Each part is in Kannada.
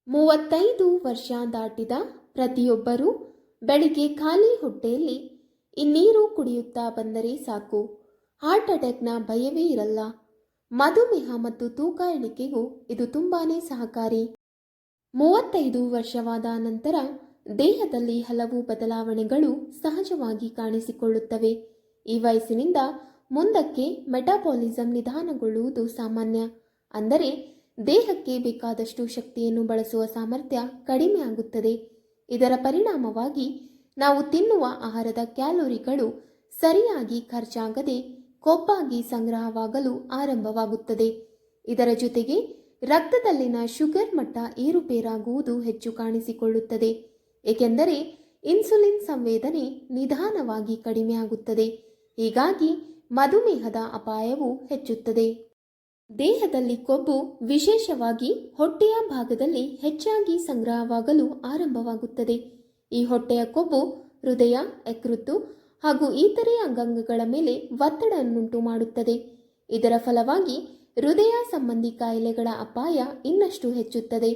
35 ವರ್ಷ ದಾಟಿದ ಪ್ರತಿಯೊಬ್ಬರೂ ಬೆಳಿಗ್ಗೆ ಖಾಲಿ ಹೊಟ್ಟೆಯಲ್ಲಿ ಇನ್ನೀರು ಕುಡಿಯುತ್ತಾ ಬಂದರೆ ಸಾಕು, ಹಾರ್ಟ್ ಅಟ್ಯಾಕ್ನ ಭಯವೇ ಇರಲ್ಲ. ಮಧುಮೇಹ ಮತ್ತು ತೂಕ ಇಳಿಕೆಗೂ ಇದು ತುಂಬಾನೇ ಸಹಕಾರಿ. 35 ವರ್ಷವಾದ ನಂತರ ದೇಹದಲ್ಲಿ ಹಲವು ಬದಲಾವಣೆಗಳು ಸಹಜವಾಗಿ ಕಾಣಿಸಿಕೊಳ್ಳುತ್ತವೆ. ಈ ವಯಸ್ಸಿನಿಂದ ಮುಂದಕ್ಕೆ ಮೆಟಾಬಾಲಿಸಂ ನಿಧಾನಗೊಳ್ಳುವುದು ಸಾಮಾನ್ಯ. ಅಂದರೆ ದೇಹಕ್ಕೆ ಬೇಕಾದಷ್ಟು ಶಕ್ತಿಯನ್ನು ಬಳಸುವ ಸಾಮರ್ಥ್ಯ ಕಡಿಮೆ ಆಗುತ್ತದೆ. ಇದರ ಪರಿಣಾಮವಾಗಿ ನಾವು ತಿನ್ನುವ ಆಹಾರದ ಕ್ಯಾಲೋರಿಗಳು ಸರಿಯಾಗಿ ಖರ್ಚಾಗದೆ ಕೊಬ್ಬಾಗಿ ಸಂಗ್ರಹವಾಗಲು ಆರಂಭವಾಗುತ್ತದೆ. ಇದರ ಜೊತೆಗೆ ರಕ್ತದಲ್ಲಿನ ಶುಗರ್ ಮಟ್ಟ ಏರುಪೇರಾಗುವುದು ಹೆಚ್ಚು ಕಾಣಿಸಿಕೊಳ್ಳುತ್ತದೆ. ಏಕೆಂದರೆ ಇನ್ಸುಲಿನ್ ಸಂವೇದನೆ ನಿಧಾನವಾಗಿ ಕಡಿಮೆಯಾಗುತ್ತದೆ. ಹೀಗಾಗಿ ಮಧುಮೇಹದ ಅಪಾಯವು ಹೆಚ್ಚುತ್ತದೆ. ದೇಹದಲ್ಲಿ ಕೊಬ್ಬು ವಿಶೇಷವಾಗಿ ಹೊಟ್ಟೆಯ ಭಾಗದಲ್ಲಿ ಹೆಚ್ಚಾಗಿ ಸಂಗ್ರಹವಾಗಲು ಆರಂಭವಾಗುತ್ತದೆ. ಈ ಹೊಟ್ಟೆಯ ಕೊಬ್ಬು ಹೃದಯ, ಯಕೃತ್ತು ಹಾಗೂ ಇತರೆ ಅಂಗಾಂಗಗಳ ಮೇಲೆ ಒತ್ತಡವನ್ನುಂಟು ಮಾಡುತ್ತದೆ. ಇದರ ಫಲವಾಗಿ ಹೃದಯ ಸಂಬಂಧಿ ಕಾಯಿಲೆಗಳ ಅಪಾಯ ಇನ್ನಷ್ಟು ಹೆಚ್ಚುತ್ತದೆ.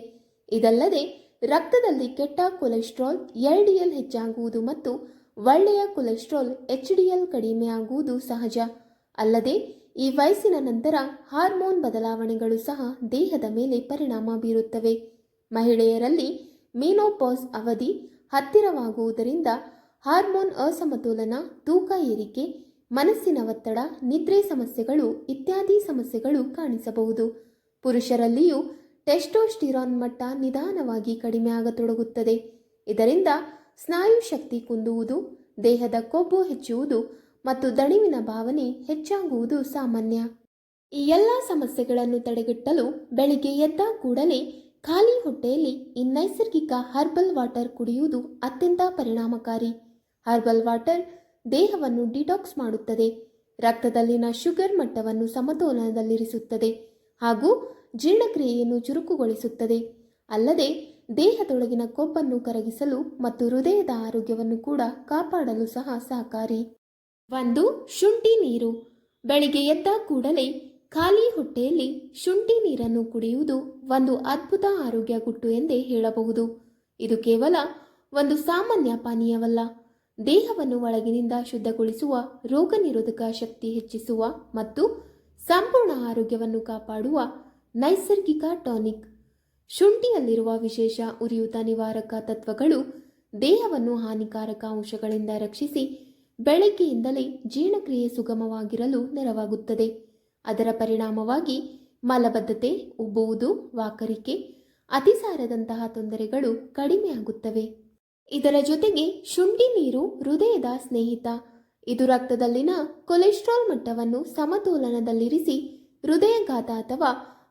ಇದಲ್ಲದೆ ರಕ್ತದಲ್ಲಿ ಕೆಟ್ಟ ಕೊಲೆಸ್ಟ್ರಾಲ್ LDL ಹೆಚ್ಚಾಗುವುದು ಮತ್ತು ಒಳ್ಳೆಯ ಕೊಲೆಸ್ಟ್ರಾಲ್ HDL ಕಡಿಮೆಯಾಗುವುದು ಸಹಜ. ಅಲ್ಲದೆ ಈ ವಯಸ್ಸಿನ ನಂತರ ಹಾರ್ಮೋನ್ ಬದಲಾವಣೆಗಳು ಸಹ ದೇಹದ ಮೇಲೆ ಪರಿಣಾಮ ಬೀರುತ್ತವೆ. ಮಹಿಳೆಯರಲ್ಲಿ ಮೆನೋಪಾಸ್ ಅವಧಿ ಹತ್ತಿರವಾಗುವುದರಿಂದ ಹಾರ್ಮೋನ್ ಅಸಮತೋಲನ, ತೂಕ ಏರಿಕೆ, ಮನಸ್ಸಿನ ಒತ್ತಡ, ನಿದ್ರೆ ಸಮಸ್ಯೆಗಳು ಇತ್ಯಾದಿ ಸಮಸ್ಯೆಗಳು ಕಾಣಿಸಬಹುದು. ಪುರುಷರಲ್ಲಿಯೂ ಟೆಸ್ಟೋಸ್ಟಿರಾನ್ ಮಟ್ಟ ನಿಧಾನವಾಗಿ ಕಡಿಮೆಯಾಗತೊಡಗುತ್ತದೆ. ಇದರಿಂದ ಸ್ನಾಯು ಶಕ್ತಿ ಕುಂದುವುದು, ದೇಹದ ಕೊಬ್ಬು ಹೆಚ್ಚುವುದು ಮತ್ತು ದಣಿವಿನ ಭಾವನೆ ಹೆಚ್ಚಾಗುವುದು ಸಾಮಾನ್ಯ. ಈ ಎಲ್ಲ ಸಮಸ್ಯೆಗಳನ್ನು ತಡೆಗಟ್ಟಲು ಬೆಳಿಗ್ಗೆ ಎದ್ದ ಕೂಡಲೇ ಖಾಲಿ ಹೊಟ್ಟೆಯಲ್ಲಿ ಈ ನೈಸರ್ಗಿಕ ಹರ್ಬಲ್ ವಾಟರ್ ಕುಡಿಯುವುದು ಅತ್ಯಂತ ಪರಿಣಾಮಕಾರಿ. ಹರ್ಬಲ್ ವಾಟರ್ ದೇಹವನ್ನು ಡಿಟಾಕ್ಸ್ ಮಾಡುತ್ತದೆ, ರಕ್ತದಲ್ಲಿನ ಶುಗರ್ ಮಟ್ಟವನ್ನು ಸಮತೋಲನದಲ್ಲಿರಿಸುತ್ತದೆ ಹಾಗೂ ಜೀರ್ಣಕ್ರಿಯೆಯನ್ನು ಚುರುಕುಗೊಳಿಸುತ್ತದೆ. ಅಲ್ಲದೆ ದೇಹದೊಳಗಿನ ಕೊಬ್ಬನ್ನು ಕರಗಿಸಲು ಮತ್ತು ಹೃದಯದ ಆರೋಗ್ಯವನ್ನು ಕೂಡ ಕಾಪಾಡಲು ಸಹ ಸಹಕಾರಿ. 1. ಶುಂಠಿ ನೀರು. ಬೆಳಿಗ್ಗೆ ಎದ್ದ ಕೂಡಲೇ ಖಾಲಿ ಹೊಟ್ಟೆಯಲ್ಲಿ ಶುಂಠಿ ನೀರನ್ನು ಕುಡಿಯುವುದು ಒಂದು ಅದ್ಭುತ ಆರೋಗ್ಯ ಗುಟ್ಟು ಎಂದೇ ಹೇಳಬಹುದು. ಇದು ಕೇವಲ ಒಂದು ಸಾಮಾನ್ಯ ಪಾನೀಯವಲ್ಲ, ದೇಹವನ್ನು ಒಳಗಿನಿಂದ ಶುದ್ಧಗೊಳಿಸುವ, ರೋಗ ನಿರೋಧಕ ಶಕ್ತಿ ಹೆಚ್ಚಿಸುವ ಮತ್ತು ಸಂಪೂರ್ಣ ಆರೋಗ್ಯವನ್ನು ಕಾಪಾಡುವ ನೈಸರ್ಗಿಕ ಟಾನಿಕ್. ಶುಂಠಿಯಲ್ಲಿರುವ ವಿಶೇಷ ಉರಿಯೂತ ನಿವಾರಕ ತತ್ವಗಳು ದೇಹವನ್ನು ಹಾನಿಕಾರಕ ಅಂಶಗಳಿಂದ ರಕ್ಷಿಸಿ ಬೆಳಗ್ಗೆಯಿಂದಲೇ ಜೀರ್ಣಕ್ರಿಯೆ ಸುಗಮವಾಗಿರಲು ನೆರವಾಗುತ್ತದೆ. ಅದರ ಪರಿಣಾಮವಾಗಿ ಮಲಬದ್ಧತೆ, ಉಬ್ಬುವುದು, ವಾಕರಿಕೆ, ಅತಿಸಾರದಂತಹ ತೊಂದರೆಗಳು ಕಡಿಮೆಯಾಗುತ್ತವೆ. ಇದರ ಜೊತೆಗೆ ಶುಂಠಿ ನೀರು ಹೃದಯದ ಸ್ನೇಹಿತ. ಇದು ರಕ್ತದಲ್ಲಿನ ಕೊಲೆಸ್ಟ್ರಾಲ್ ಮಟ್ಟವನ್ನು ಸಮತೋಲನದಲ್ಲಿರಿಸಿ ಹೃದಯಘಾತ ಅಥವಾ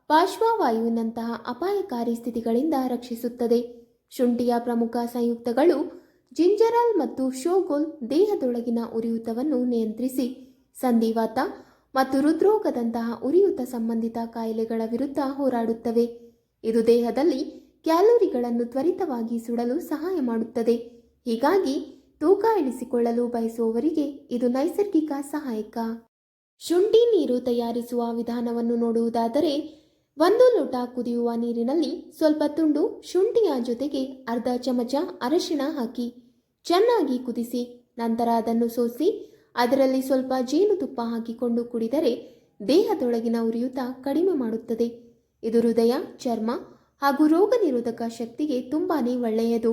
ಪಾರ್ಶ್ವವಾಯುವಿನಂತಹ ಅಪಾಯಕಾರಿ ಸ್ಥಿತಿಗಳಿಂದ ರಕ್ಷಿಸುತ್ತದೆ. ಶುಂಠಿಯ ಪ್ರಮುಖ ಸಂಯುಕ್ತಗಳು ಜಿಂಜರಾಲ್ ಮತ್ತು ಶೋಗೋಲ್ ದೇಹದೊಳಗಿನ ಉರಿಯೂತವನ್ನು ನಿಯಂತ್ರಿಸಿ ಸಂಧಿವಾತ ಮತ್ತು ಹೃದ್ರೋಗದಂತಹ ಉರಿಯೂತ ಸಂಬಂಧಿತ ಕಾಯಿಲೆಗಳ ವಿರುದ್ಧ ಹೋರಾಡುತ್ತವೆ. ಇದು ದೇಹದಲ್ಲಿ ಕ್ಯಾಲೋರಿಗಳನ್ನು ತ್ವರಿತವಾಗಿ ಸುಡಲು ಸಹಾಯ ಮಾಡುತ್ತದೆ. ಹೀಗಾಗಿ ತೂಕ ಇಳಿಸಿಕೊಳ್ಳಲು ಬಯಸುವವರಿಗೆ ಇದು ನೈಸರ್ಗಿಕ ಸಹಾಯಕ. ಶುಂಠಿ ನೀರು ತಯಾರಿಸುವ ವಿಧಾನವನ್ನು ನೋಡುವುದಾದರೆ, 1 ಲೋಟ ಕುದಿಯುವ ನೀರಿನಲ್ಲಿ ಸ್ವಲ್ಪ ತುಂಡು ಶುಂಠಿಯ ಜೊತೆಗೆ ಅರ್ಧ ಚಮಚ ಅರಿಶಿಣ ಹಾಕಿ ಚೆನ್ನಾಗಿ ಕುದಿಸಿ ನಂತರ ಅದನ್ನು ಸೋಸಿ ಅದರಲ್ಲಿ ಸ್ವಲ್ಪ ಜೇನುತುಪ್ಪ ಹಾಕಿಕೊಂಡು ಕುಡಿದರೆ ದೇಹದೊಳಗಿನ ಉರಿಯೂತ ಕಡಿಮೆ ಮಾಡುತ್ತದೆ. ಇದು ಹೃದಯ, ಚರ್ಮ ಹಾಗೂ ರೋಗ ನಿರೋಧಕ ಶಕ್ತಿಗೆ ತುಂಬಾನೇ ಒಳ್ಳೆಯದು.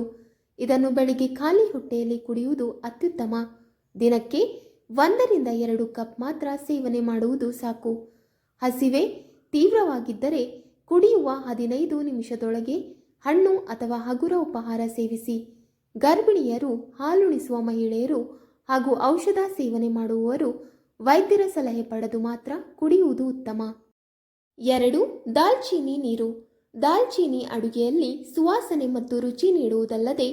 ಇದನ್ನು ಬೆಳಿಗ್ಗೆ ಖಾಲಿ ಹೊಟ್ಟೆಯಲ್ಲಿ ಕುಡಿಯುವುದು ಅತ್ಯುತ್ತಮ. ದಿನಕ್ಕೆ 1 ರಿಂದ 2 ಕಪ್ ಮಾತ್ರ ಸೇವನೆ ಮಾಡುವುದು ಸಾಕು. ಹಸಿವೆ ತೀವ್ರವಾಗಿದ್ದರೆ ಕುಡಿಯುವ 15 ನಿಮಿಷದೊಳಗೆ ಹಣ್ಣು ಅಥವಾ ಹಗುರ ಉಪಹಾರ ಸೇವಿಸಿ. ಗರ್ಭಿಣಿಯರು, ಹಾಲುಣಿಸುವ ಮಹಿಳೆಯರು ಹಾಗೂ ಔಷಧ ಸೇವನೆ ಮಾಡುವವರು ವೈದ್ಯರ ಸಲಹೆ ಪಡೆದು ಮಾತ್ರ ಕುಡಿಯುವುದು ಉತ್ತಮ. 2. ದಾಲ್ಚೀನಿ ನೀರು. ದಾಲ್ಚೀನಿ ಅಡುಗೆಯಲ್ಲಿ ಸುವಾಸನೆ ಮತ್ತು ರುಚಿ ನೀಡುವುದಲ್ಲದೆ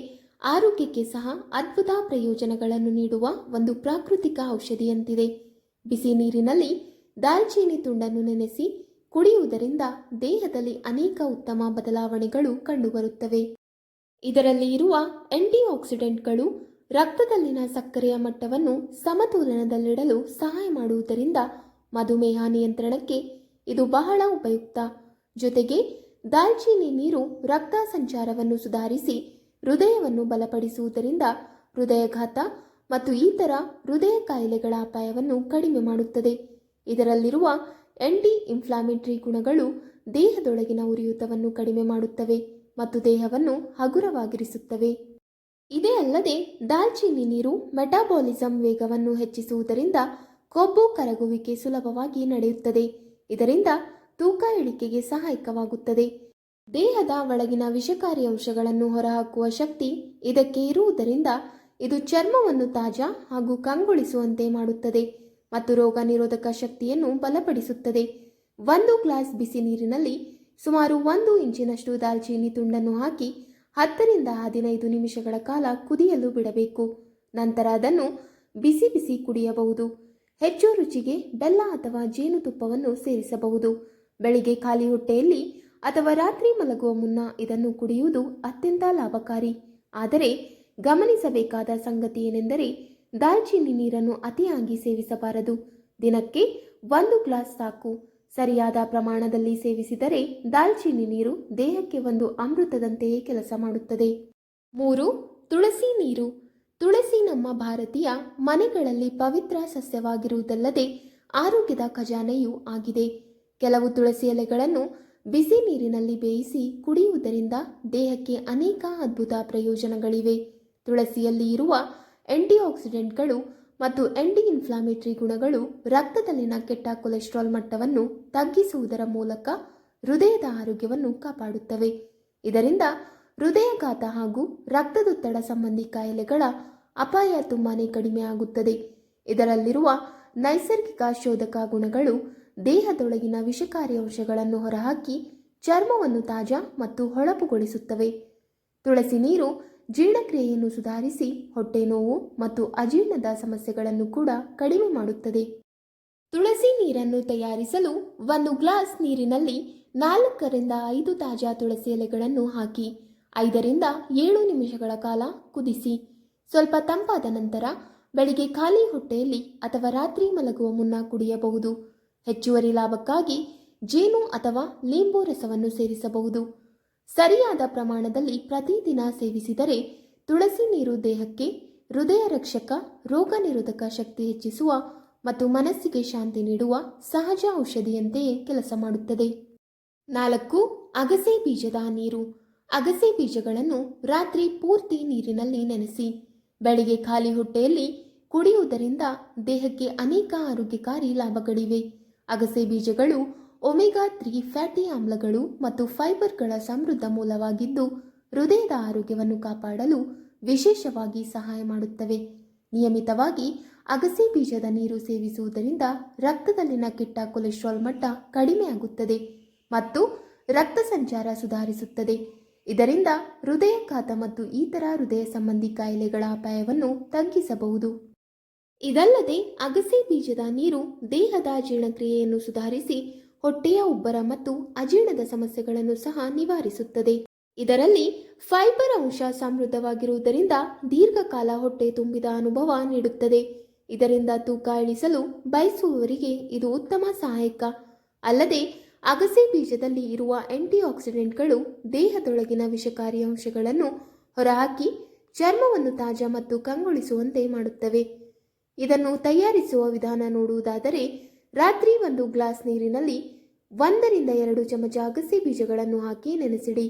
ಆರೋಗ್ಯಕ್ಕೆ ಸಹ ಅದ್ಭುತ ಪ್ರಯೋಜನಗಳನ್ನು ನೀಡುವ ಒಂದು ಪ್ರಾಕೃತಿಕ ಔಷಧಿಯಂತಿದೆ. ಬಿಸಿ ನೀರಿನಲ್ಲಿ ದಾಲ್ಚೀನಿ ತುಂಡನ್ನು ನೆನೆಸಿ ಕುಡಿಯುವುದರಿಂದ ದೇಹದಲ್ಲಿ ಅನೇಕ ಉತ್ತಮ ಬದಲಾವಣೆಗಳು ಕಂಡುಬರುತ್ತವೆ. ಇದರಲ್ಲಿ ಇರುವ ಆಂಟಿಆಕ್ಸಿಡೆಂಟ್ಗಳು ರಕ್ತದಲ್ಲಿನ ಸಕ್ಕರೆಯ ಮಟ್ಟವನ್ನು ಸಮತೋಲನದಲ್ಲಿಡಲು ಸಹಾಯ ಮಾಡುವುದರಿಂದ ಮಧುಮೇಹ ನಿಯಂತ್ರಣಕ್ಕೆ ಇದು ಬಹಳ ಉಪಯುಕ್ತ. ಜೊತೆಗೆ ದಾಲ್ಚಿನ್ನಿ ನೀರು ರಕ್ತ ಸಂಚಾರವನ್ನು ಸುಧಾರಿಸಿ ಹೃದಯವನ್ನು ಬಲಪಡಿಸುವುದರಿಂದ ಹೃದಯಘಾತ ಮತ್ತು ಇತರ ಹೃದಯ ಕಾಯಿಲೆಗಳ ಅಪಾಯವನ್ನು ಕಡಿಮೆ ಮಾಡುತ್ತದೆ. ಇದರಲ್ಲಿರುವ ಆಂಟಿ ಇನ್ಫ್ಲಾಮೇಟರಿ ಗುಣಗಳು ದೇಹದೊಳಗಿನ ಉರಿಯೂತವನ್ನು ಕಡಿಮೆ ಮಾಡುತ್ತವೆ ಮತ್ತು ದೇಹವನ್ನು ಹಗುರವಾಗಿರಿಸುತ್ತವೆ. ಇದೇ ಅಲ್ಲದೆ ದಾಲ್ಚಿನ್ನಿ ನೀರು ಮೆಟಾಬಾಲಿಸಂ ವೇಗವನ್ನು ಹೆಚ್ಚಿಸುವುದರಿಂದ ಕೊಬ್ಬು ಕರಗುವಿಕೆ ಸುಲಭವಾಗಿ ನಡೆಯುತ್ತದೆ. ಇದರಿಂದ ತೂಕ ಇಳಿಕೆಗೆ ಸಹಾಯಕವಾಗುತ್ತದೆ. ದೇಹದ ಒಳಗಿನ ವಿಷಕಾರಿ ಅಂಶಗಳನ್ನು ಹೊರಹಾಕುವ ಶಕ್ತಿ ಇದಕ್ಕೆ ಇರುವುದರಿಂದ ಇದು ಚರ್ಮವನ್ನು ತಾಜಾ ಹಾಗೂ ಕಂಗೊಳಿಸುವಂತೆ ಮಾಡುತ್ತದೆ ಮತ್ತು ರೋಗ ನಿರೋಧಕ ಶಕ್ತಿಯನ್ನು ಬಲಪಡಿಸುತ್ತದೆ. 1 ಗ್ಲಾಸ್ ಬಿಸಿ ನೀರಿನಲ್ಲಿ ಸುಮಾರು 1 ಇಂಚಿನಷ್ಟು ದಾಲ್ಚಿನ್ನಿ ತುಂಡನ್ನು ಹಾಕಿ 10 ರಿಂದ 15 ನಿಮಿಷಗಳ ಕಾಲ ಕುದಿಯಲು ಬಿಡಬೇಕು. ನಂತರ ಅದನ್ನು ಬಿಸಿ ಬಿಸಿ ಕುಡಿಯಬಹುದು. ಹೆಚ್ಚು ರುಚಿಗೆ ಬೆಲ್ಲ ಅಥವಾ ಜೇನುತುಪ್ಪವನ್ನು ಸೇರಿಸಬಹುದು. ಬೆಳಿಗ್ಗೆ ಖಾಲಿ ಹೊಟ್ಟೆಯಲ್ಲಿ ಅಥವಾ ರಾತ್ರಿ ಮಲಗುವ ಮುನ್ನ ಇದನ್ನು ಕುಡಿಯುವುದು ಅತ್ಯಂತ ಲಾಭಕಾರಿ. ಆದರೆ ಗಮನಿಸಬೇಕಾದ ಸಂಗತಿ ಏನೆಂದರೆ ದಾಲ್ಚಿನ್ನಿ ನೀರನ್ನು ಅತಿಯಾಗಿ ಸೇವಿಸಬಾರದು. ದಿನಕ್ಕೆ 1 ಗ್ಲಾಸ್ ಸಾಕು. ಸರಿಯಾದ ಪ್ರಮಾಣದಲ್ಲಿ ಸೇವಿಸಿದರೆ ದಾಲ್ಚಿನ್ನಿ ನೀರು ದೇಹಕ್ಕೆ ಒಂದು ಅಮೃತದಂತೆಯೇ ಕೆಲಸ ಮಾಡುತ್ತದೆ. 3. ತುಳಸಿ ನೀರು. ತುಳಸಿ ನಮ್ಮ ಭಾರತೀಯ ಮನೆಗಳಲ್ಲಿ ಪವಿತ್ರ ಸಸ್ಯವಾಗಿರುವುದಲ್ಲದೆ ಆರೋಗ್ಯದ ಖಜಾನೆಯೂ ಆಗಿದೆ. ಕೆಲವು ತುಳಸಿ ಎಲೆಗಳನ್ನು ಬಿಸಿ ನೀರಿನಲ್ಲಿ ಬೇಯಿಸಿ ಕುಡಿಯುವುದರಿಂದ ದೇಹಕ್ಕೆ ಅನೇಕ ಅದ್ಭುತ ಪ್ರಯೋಜನಗಳಿವೆ. ತುಳಸಿಯಲ್ಲಿ ಇರುವ ಆಂಟಿಆಕ್ಸಿಡೆಂಟ್ಗಳು ಮತ್ತು ಆಂಟಿ ಇನ್ಫ್ಲಾಮೇಟರಿ ಗುಣಗಳು ರಕ್ತದಲ್ಲಿನ ಕೆಟ್ಟ ಕೊಲೆಸ್ಟ್ರಾಲ್ ಮಟ್ಟವನ್ನು ತಗ್ಗಿಸುವುದರ ಮೂಲಕ ಹೃದಯದ ಆರೋಗ್ಯವನ್ನು ಕಾಪಾಡುತ್ತವೆ. ಇದರಿಂದ ಹೃದಯಘಾತ ಹಾಗೂ ರಕ್ತದೊತ್ತಡ ಸಂಬಂಧಿ ಕಾಯಿಲೆಗಳ ಅಪಾಯ ತುಂಬಾನೇ ಕಡಿಮೆ ಆಗುತ್ತದೆ. ಇದರಲ್ಲಿರುವ ನೈಸರ್ಗಿಕ ಶೋಧಕ ಗುಣಗಳು ದೇಹದೊಳಗಿನ ವಿಷಕಾರಿ ಅಂಶಗಳನ್ನು ಹೊರಹಾಕಿ ಚರ್ಮವನ್ನು ತಾಜಾ ಮತ್ತು ಹೊಳಪುಗೊಳಿಸುತ್ತವೆ. ತುಳಸಿ ನೀರು ಜೀರ್ಣಕ್ರಿಯೆಯನ್ನು ಸುಧಾರಿಸಿ ಹೊಟ್ಟೆ ನೋವು ಮತ್ತು ಅಜೀರ್ಣದ ಸಮಸ್ಯೆಗಳನ್ನು ಕೂಡ ಕಡಿಮೆ ಮಾಡುತ್ತದೆ. ತುಳಸಿ ನೀರನ್ನು ತಯಾರಿಸಲು 1 ಗ್ಲಾಸ್ ನೀರಿನಲ್ಲಿ 4 ರಿಂದ 5 ತಾಜಾ ತುಳಸಿ ಎಲೆಗಳನ್ನು ಹಾಕಿ 5 ರಿಂದ 7 ನಿಮಿಷಗಳ ಕಾಲ ಕುದಿಸಿ. ಸ್ವಲ್ಪ ತಂಪಾದ ನಂತರ ಬೆಳಿಗ್ಗೆ ಖಾಲಿ ಹೊಟ್ಟೆಯಲ್ಲಿ ಅಥವಾ ರಾತ್ರಿ ಮಲಗುವ ಮುನ್ನ ಕುಡಿಯಬಹುದು. ಹೆಚ್ಚುವರಿ ಲಾಭಕ್ಕಾಗಿ ಜೇನು ಅಥವಾ ಲಿಂಬು ರಸವನ್ನು ಸೇರಿಸಬಹುದು. ಸರಿಯಾದ ಪ್ರಮಾಣದಲ್ಲಿ ಪ್ರತಿದಿನ ಸೇವಿಸಿದರೆ ತುಳಸಿ ನೀರು ದೇಹಕ್ಕೆ ಹೃದಯ ರಕ್ಷಕ, ರೋಗ ನಿರೋಧಕ ಶಕ್ತಿ ಹೆಚ್ಚಿಸುವ ಮತ್ತು ಮನಸ್ಸಿಗೆ ಶಾಂತಿ ನೀಡುವ ಸಹಜ ಔಷಧಿಯಂತೆಯೇ ಕೆಲಸ ಮಾಡುತ್ತದೆ. 4. ಅಗಸೆ ಬೀಜದ ನೀರು. ಅಗಸೆ ಬೀಜಗಳನ್ನು ರಾತ್ರಿ ಪೂರ್ತಿ ನೀರಿನಲ್ಲಿ ನೆನೆಸಿ ಬೆಳಿಗ್ಗೆ ಖಾಲಿ ಹೊಟ್ಟೆಯಲ್ಲಿ ಕುಡಿಯುವುದರಿಂದ ದೇಹಕ್ಕೆ ಅನೇಕ ಆರೋಗ್ಯಕಾರಿ ಲಾಭಗಳಿವೆ. ಅಗಸೆ ಬೀಜಗಳು ಒಮೆಗಾ 3 ಫ್ಯಾಟಿ ಆಮ್ಲಗಳು ಮತ್ತು ಫೈಬರ್ಗಳ ಸಮೃದ್ಧ ಮೂಲವಾಗಿದ್ದು ಹೃದಯದ ಆರೋಗ್ಯವನ್ನು ಕಾಪಾಡಲು ವಿಶೇಷವಾಗಿ ಸಹಾಯ ಮಾಡುತ್ತವೆ. ನಿಯಮಿತವಾಗಿ ಅಗಸೆ ಬೀಜದ ನೀರು ಸೇವಿಸುವುದರಿಂದ ರಕ್ತದಲ್ಲಿನ ಕೆಟ್ಟ ಕೊಲೆಸ್ಟ್ರಾಲ್ ಮಟ್ಟ ಕಡಿಮೆಯಾಗುತ್ತದೆ ಮತ್ತು ರಕ್ತ ಸಂಚಾರ ಸುಧಾರಿಸುತ್ತದೆ. ಇದರಿಂದ ಹೃದಯಾಘಾತ ಮತ್ತು ಇತರ ಹೃದಯ ಸಂಬಂಧಿ ಕಾಯಿಲೆಗಳ ಅಪಾಯವನ್ನು ತಗ್ಗಿಸಬಹುದು. ಇದಲ್ಲದೆ ಅಗಸೆ ಬೀಜದ ನೀರು ದೇಹದ ಜೀರ್ಣಕ್ರಿಯೆಯನ್ನು ಸುಧಾರಿಸಿ ಹೊಟ್ಟೆಯ ಉಬ್ಬರ ಮತ್ತು ಅಜೀರ್ಣದ ಸಮಸ್ಯೆಗಳನ್ನು ಸಹ ನಿವಾರಿಸುತ್ತದೆ. ಇದರಲ್ಲಿ ಫೈಬರ್ ಅಂಶ ಸಮೃದ್ಧವಾಗಿರುವುದರಿಂದ ದೀರ್ಘಕಾಲ ಹೊಟ್ಟೆ ತುಂಬಿದ ಅನುಭವ ನೀಡುತ್ತದೆ. ಇದರಿಂದ ತೂಕ ಇಳಿಸಲು ಬಯಸುವವರಿಗೆ ಇದು ಉತ್ತಮ ಸಹಾಯಕ. ಅಲ್ಲದೆ ಅಗಸೆ ಬೀಜದಲ್ಲಿ ಇರುವ ಆಂಟಿಆಕ್ಸಿಡೆಂಟ್ಗಳು ದೇಹದೊಳಗಿನ ವಿಷಕಾರಿ ಅಂಶಗಳನ್ನು ಹೊರಹಾಕಿ ಚರ್ಮವನ್ನು ತಾಜಾ ಮತ್ತು ಕಂಗೊಳಿಸುವಂತೆ ಮಾಡುತ್ತವೆ. ಇದನ್ನು ತಯಾರಿಸುವ ವಿಧಾನ ನೋಡುವುದಾದರೆ ರಾತ್ರಿ 1 ಗ್ಲಾಸ್ ನೀರಿನಲ್ಲಿ 1 ರಿಂದ 2 ಚಮಚ ಅಗಸೆ ಬೀಜಗಳನ್ನು ಹಾಕಿ ನೆನೆಸಿಡಿ.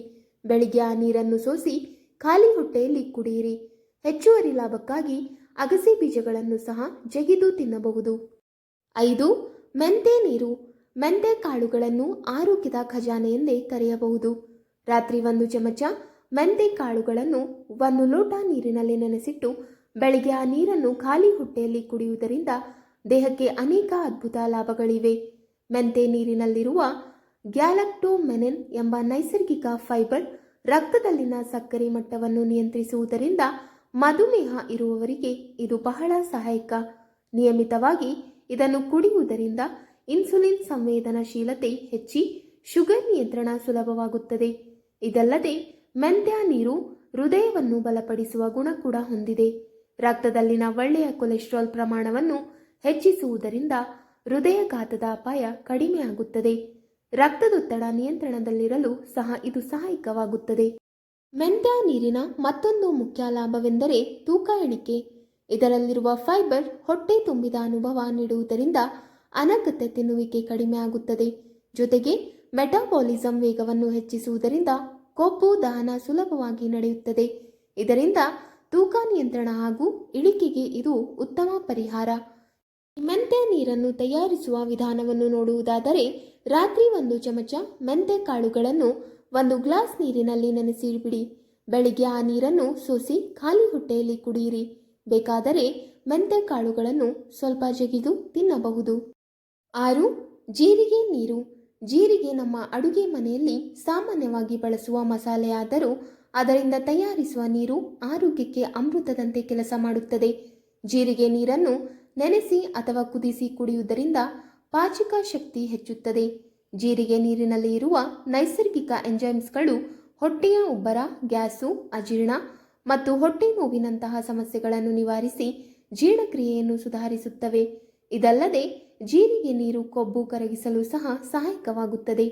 ಬೆಳಿಗ್ಗೆ ಆ ನೀರನ್ನು ಸೋಸಿ ಖಾಲಿ ಹೊಟ್ಟೆಯಲ್ಲಿ ಕುಡಿಯಿರಿ. ಹೆಚ್ಚುವರಿ ಲಾಭಕ್ಕಾಗಿ ಅಗಸೆ ಬೀಜಗಳನ್ನು ಸಹ ಜಗಿದು ತಿನ್ನಬಹುದು. 5. ಮೆಂತೆ ನೀರು. ಮೆಂತೆ ಕಾಳುಗಳನ್ನು ಆರೋಗ್ಯದ ಖಜಾನೆ ಎಂದೇ ಕರೆಯಬಹುದು. ರಾತ್ರಿ 1 ಚಮಚ ಮೆಂತೆ ಕಾಳುಗಳನ್ನು 1 ಲೋಟ ನೀರಿನಲ್ಲಿ ನೆನೆಸಿಟ್ಟು ಬೆಳಿಗ್ಗೆ ಆ ನೀರನ್ನು ಖಾಲಿ ಹೊಟ್ಟೆಯಲ್ಲಿ ಕುಡಿಯುವುದರಿಂದ ದೇಹಕ್ಕೆ ಅನೇಕ ಅದ್ಭುತ ಲಾಭಗಳಿವೆ. ಮೆಂತೆ ನೀರಿನಲ್ಲಿರುವ ಗ್ಯಾಲಕ್ಟೋಮೆನಿನ್ ಎಂಬ ನೈಸರ್ಗಿಕ ಫೈಬರ್ ರಕ್ತದಲ್ಲಿನ ಸಕ್ಕರೆ ಮಟ್ಟವನ್ನು ನಿಯಂತ್ರಿಸುವುದರಿಂದ ಮಧುಮೇಹ ಇರುವವರಿಗೆ ಇದು ಬಹಳ ಸಹಾಯಕ. ನಿಯಮಿತವಾಗಿ ಇದನ್ನು ಕುಡಿಯುವುದರಿಂದ ಇನ್ಸುಲಿನ್ ಸಂವೇದನಾಶೀಲತೆ ಹೆಚ್ಚಿ ಶುಗರ್ ನಿಯಂತ್ರಣ ಸುಲಭವಾಗುತ್ತದೆ. ಇದಲ್ಲದೆ ಮೆಂತ್ಯ ನೀರು ಹೃದಯವನ್ನು ಬಲಪಡಿಸುವ ಗುಣ ಕೂಡ ಹೊಂದಿದೆ. ರಕ್ತದಲ್ಲಿನ ಒಳ್ಳೆಯ ಕೊಲೆಸ್ಟ್ರಾಲ್ ಪ್ರಮಾಣವನ್ನು ಹೆಚ್ಚಿಸುವುದರಿಂದ ಹೃದಯಘಾತದ ಅಪಾಯ ಕಡಿಮೆಯಾಗುತ್ತದೆ. ರಕ್ತದೊತ್ತಡ ನಿಯಂತ್ರಣದಲ್ಲಿರಲು ಸಹ ಇದು ಸಹಾಯಕವಾಗುತ್ತದೆ. ಮೆಂತ್ಯ ನೀರಿನ ಮತ್ತೊಂದು ಮುಖ್ಯ ಲಾಭವೆಂದರೆ ತೂಕ ಇಳಿಕೆ. ಇದರಲ್ಲಿರುವ ಫೈಬರ್ ಹೊಟ್ಟೆ ತುಂಬಿದ ಅನುಭವ ನೀಡುವುದರಿಂದ ಅನಗತ್ಯ ತಿನ್ನುವಿಕೆ ಕಡಿಮೆ ಆಗುತ್ತದೆ. ಜೊತೆಗೆ ಮೆಟಾಬಾಲಿಸಂ ವೇಗವನ್ನು ಹೆಚ್ಚಿಸುವುದರಿಂದ ಕೊಬ್ಬು ದಹನ ಸುಲಭವಾಗಿ ನಡೆಯುತ್ತದೆ. ಇದರಿಂದ ತೂಕ ನಿಯಂತ್ರಣ ಹಾಗೂ ಇಳಿಕೆಗೆ ಇದು ಉತ್ತಮ ಪರಿಹಾರ. ಮೆಂತ್ಯ ನೀರನ್ನು ತಯಾರಿಸುವ ವಿಧಾನವನ್ನು ನೋಡುವುದಾದರೆ, ರಾತ್ರಿ 1 ಚಮಚ ಮೆಂತ್ಯ ಕಾಳುಗಳನ್ನು 1 ಗ್ಲಾಸ್ ನೀರಿನಲ್ಲಿ ನೆನೆಸಿಬಿಡಿ. ಬೆಳಿಗ್ಗೆ ಆ ನೀರನ್ನು ಸೋಸಿ ಖಾಲಿ ಹೊಟ್ಟೆಯಲ್ಲಿ ಕುಡಿಯಿರಿ. ಬೇಕಾದರೆ ಮೆಂತ್ಯ ಕಾಳುಗಳನ್ನು ಸ್ವಲ್ಪ ಜಗಿದು ತಿನ್ನಬಹುದು. 6. ಜೀರಿಗೆ ನೀರು. ಜೀರಿಗೆ ನಮ್ಮ ಅಡುಗೆ ಮನೆಯಲ್ಲಿ ಸಾಮಾನ್ಯವಾಗಿ ಬಳಸುವ ಮಸಾಲೆಯಾದರೂ ಅದರಿಂದ ತಯಾರಿಸುವ ನೀರು ಆರೋಗ್ಯಕ್ಕೆ ಅಮೃತದಂತೆ ಕೆಲಸ ಮಾಡುತ್ತದೆ. ಜೀರಿಗೆ ನೀರನ್ನು ನೆನೆಸಿ ಅಥವಾ ಕುದಿಸಿ ಕುಡಿಯುವುದರಿಂದ ಪಾಚಕ ಶಕ್ತಿ ಹೆಚ್ಚುತ್ತದೆ. ಜೀರಿಗೆ ನೀರಿನಲ್ಲಿ ಇರುವ ನೈಸರ್ಗಿಕ ಎಂಜೈಮ್ಸ್ಗಳು ಹೊಟ್ಟೆಯ ಉಬ್ಬರ, ಗ್ಯಾಸು, ಅಜೀರ್ಣ ಮತ್ತು ಹೊಟ್ಟೆ ನೋವಿನಂತಹ ಸಮಸ್ಯೆಗಳನ್ನು ನಿವಾರಿಸಿ ಜೀರ್ಣಕ್ರಿಯೆಯನ್ನು ಸುಧಾರಿಸುತ್ತವೆ. ಇದಲ್ಲದೆ ಜೀರಿಗೆ ನೀರು ಕೊಬ್ಬು ಕರಗಿಸಲು ಸಹ ಸಹಾಯಕವಾಗುತ್ತದೆ.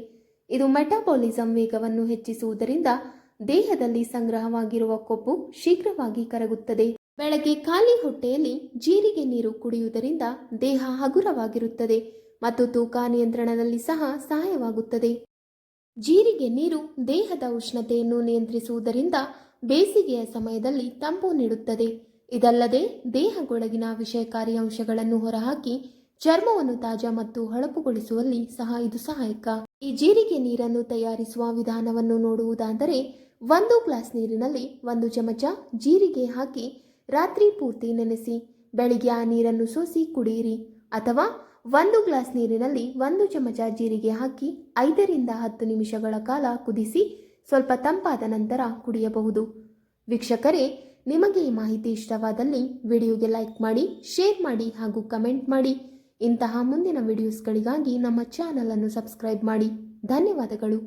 ಇದು ಮೆಟಾಬಾಲಿಸಂ ವೇಗವನ್ನು ಹೆಚ್ಚಿಸುವುದರಿಂದ ದೇಹದಲ್ಲಿ ಸಂಗ್ರಹವಾಗಿರುವ ಕೊಬ್ಬು ಶೀಘ್ರವಾಗಿ ಕರಗುತ್ತದೆ. ಬೆಳಗ್ಗೆ ಖಾಲಿ ಹೊಟ್ಟೆಯಲ್ಲಿ ಜೀರಿಗೆ ನೀರು ಕುಡಿಯುವುದರಿಂದ ದೇಹ ಹಗುರವಾಗಿರುತ್ತದೆ ಮತ್ತು ತೂಕ ನಿಯಂತ್ರಣದಲ್ಲಿ ಸಹ ಸಹಾಯವಾಗುತ್ತದೆ. ಜೀರಿಗೆ ನೀರು ದೇಹದ ಉಷ್ಣತೆಯನ್ನು ನಿಯಂತ್ರಿಸುವುದರಿಂದ ಬೇಸಿಗೆಯ ಸಮಯದಲ್ಲಿ ತಂಪು ನೀಡುತ್ತದೆ. ಇದಲ್ಲದೆ ದೇಹದೊಳಗಿನ ವಿಷಕಾರಿ ಅಂಶಗಳನ್ನು ಹೊರಹಾಕಿ ಚರ್ಮವನ್ನು ತಾಜಾ ಮತ್ತು ಹೊಳಪುಗೊಳಿಸುವಲ್ಲಿ ಸಹ ಇದು ಸಹಾಯಕ. ಈ ಜೀರಿಗೆ ನೀರನ್ನು ತಯಾರಿಸುವ ವಿಧಾನವನ್ನು ನೋಡುವುದಾದರೆ, 1 ಗ್ಲಾಸ್ ನೀರಿನಲ್ಲಿ 1 ಚಮಚ ಜೀರಿಗೆ ಹಾಕಿ ರಾತ್ರಿ ಪೂರ್ತಿ ನೆನೆಸಿ ಬೆಳಿಗ್ಗೆ ಆ ನೀರನ್ನು ಸೋಸಿ ಕುಡಿಯಿರಿ. ಅಥವಾ 1 ಗ್ಲಾಸ್ ನೀರಿನಲ್ಲಿ 1 ಚಮಚ ಜೀರಿಗೆ ಹಾಕಿ 5 ರಿಂದ 10 ನಿಮಿಷಗಳ ಕಾಲ ಕುದಿಸಿ ಸ್ವಲ್ಪ ತಂಪಾದ ನಂತರ ಕುಡಿಯಬಹುದು. ವೀಕ್ಷಕರೇ, ನಿಮಗೆ ಈ ಮಾಹಿತಿ ಇಷ್ಟವಾದಲ್ಲಿ ವಿಡಿಯೋಗೆ ಲೈಕ್ ಮಾಡಿ, ಶೇರ್ ಮಾಡಿ ಹಾಗೂ ಕಮೆಂಟ್ ಮಾಡಿ. ಇಂತಹ ಮುಂದಿನ ವಿಡಿಯೋಸ್ಗಳಿಗಾಗಿ ನಮ್ಮ ಚಾನಲ್ ಅನ್ನು ಸಬ್ಸ್ಕ್ರೈಬ್ ಮಾಡಿ. ಧನ್ಯವಾದಗಳು.